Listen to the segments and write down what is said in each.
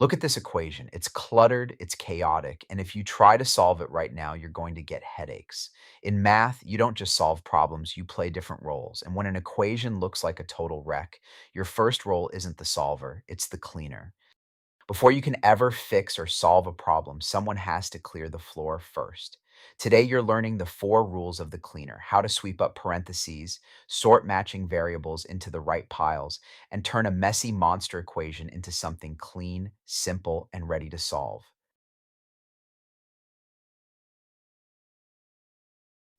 Look at this equation. It's cluttered, it's chaotic, and if you try to solve it right now, you're going to get headaches. In math, you don't just solve problems, you play different roles. And when an equation looks like a total wreck, your first role isn't the solver, it's the cleaner. Before you can ever fix or solve a problem, someone has to clear the floor first. Today, you're learning the four rules of the cleaner: how to sweep up parentheses, sort matching variables into the right piles, and turn a messy monster equation into something clean, simple, and ready to solve.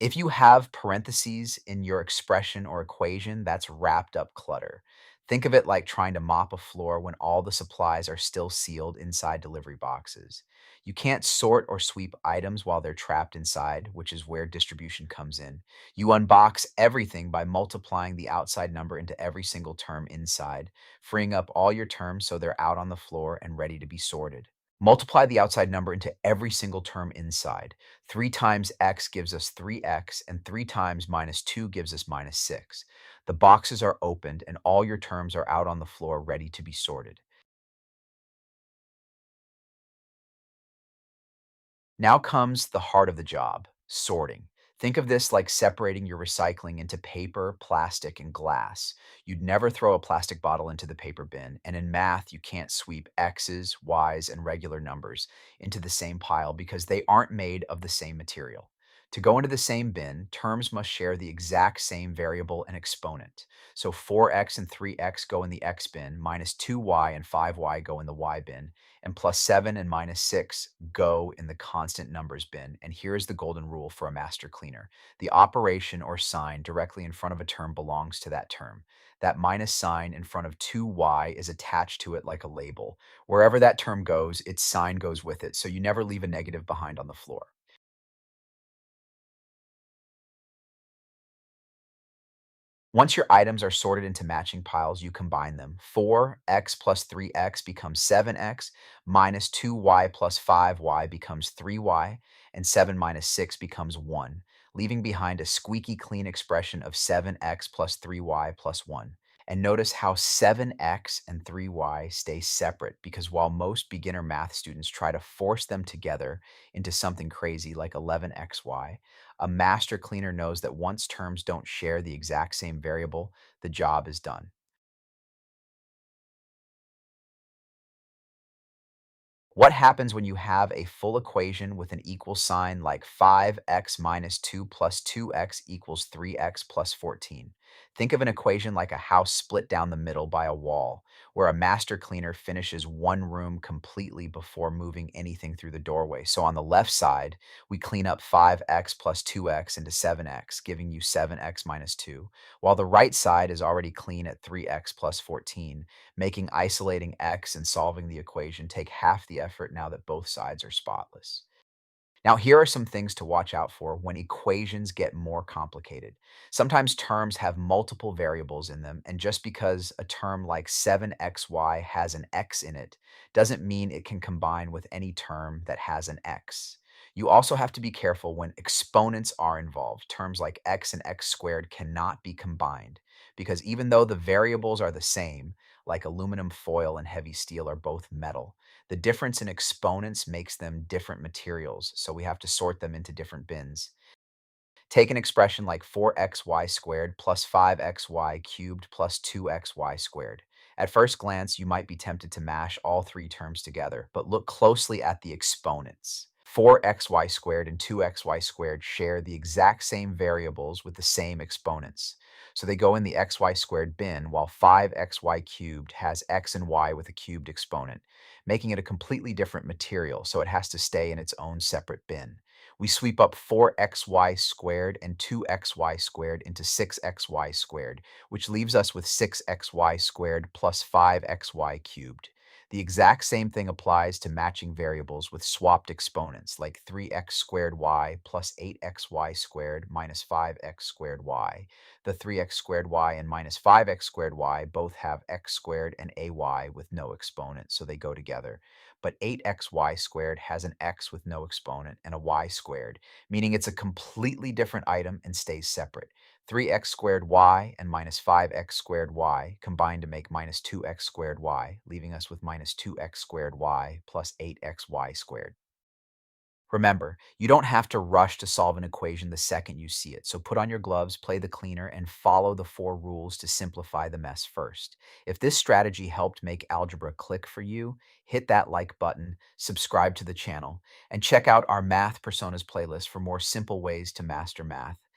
If you have parentheses in your expression or equation, that's wrapped up clutter. Think of it like trying to mop a floor when all the supplies are still sealed inside delivery boxes. You can't sort or sweep items while they're trapped inside, which is where distribution comes in. You unbox everything by multiplying the outside number into every single term inside, freeing up all your terms so they're out on the floor and ready to be sorted. Multiply the outside number into every single term inside. 3 times x gives us 3x, and 3 times minus 2 gives us minus 6. The boxes are opened, and all your terms are out on the floor ready to be sorted. Now comes the heart of the job: sorting. Think of this like separating your recycling into paper, plastic, and glass. You'd never throw a plastic bottle into the paper bin, and in math, you can't sweep x's, y's, and regular numbers into the same pile because they aren't made of the same material. To go into the same bin, terms must share the exact same variable and exponent. So 4x and 3x go in the x bin, minus 2y and 5y go in the y bin, and plus 7 and minus 6 go in the constant numbers bin. And here is the golden rule for a master cleaner: the operation or sign directly in front of a term belongs to that term. That minus sign in front of 2y is attached to it like a label. Wherever that term goes, its sign goes with it, so you never leave a negative behind on the floor. Once your items are sorted into matching piles, you combine them. 4x plus 3x becomes 7x, minus 2y plus 5y becomes 3y, and 7 minus 6 becomes 1, leaving behind a squeaky clean expression of 7x plus 3y plus 1. And notice how 7x and 3y stay separate, because while most beginner math students try to force them together into something crazy like 11xy, a master cleaner knows that once terms don't share the exact same variable, the job is done. What happens when you have a full equation with an equal sign like 5x minus 2 plus 2x equals 3x plus 14? Think of an equation like a house split down the middle by a wall, where a master cleaner finishes one room completely before moving anything through the doorway. So on the left side, we clean up 5x plus 2x into 7x, giving you 7x minus 2, while the right side is already clean at 3x plus 14, making isolating x and solving the equation take half the effort now that both sides are spotless. Now, here are some things to watch out for when equations get more complicated. Sometimes terms have multiple variables in them, and just because a term like 7xy has an x in it doesn't mean it can combine with any term that has an x. You also have to be careful when exponents are involved. Terms like x and x squared cannot be combined because even though the variables are the same, like aluminum foil and heavy steel are both metal, the difference in exponents makes them different materials, so we have to sort them into different bins. Take an expression like 4xy squared plus 5xy cubed plus 2xy squared. At first glance, you might be tempted to mash all three terms together, but look closely at the exponents. 4xy squared and 2xy squared share the exact same variables with the same exponents. So they go in the xy squared bin, while 5xy cubed has x and y with a cubed exponent, making it a completely different material, so it has to stay in its own separate bin. We sweep up 4xy squared and 2xy squared into 6xy squared, which leaves us with 6xy squared plus 5xy cubed. The exact same thing applies to matching variables with swapped exponents, like 3x squared y plus 8xy squared minus 5x squared y. The 3x squared y and minus 5x squared y both have x squared and ay with no exponent, so they go together. But 8xy squared has an x with no exponent and a y squared, meaning it's a completely different item and stays separate. 3x squared y and minus 5x squared y combine to make minus 2x squared y, leaving us with minus 2x squared y plus 8xy squared. Remember, you don't have to rush to solve an equation the second you see it, so put on your gloves, play the cleaner, and follow the 4 rules to simplify the mess first. If this strategy helped make algebra click for you, hit that like button, subscribe to the channel, and check out our Math Personas playlist for more simple ways to master math.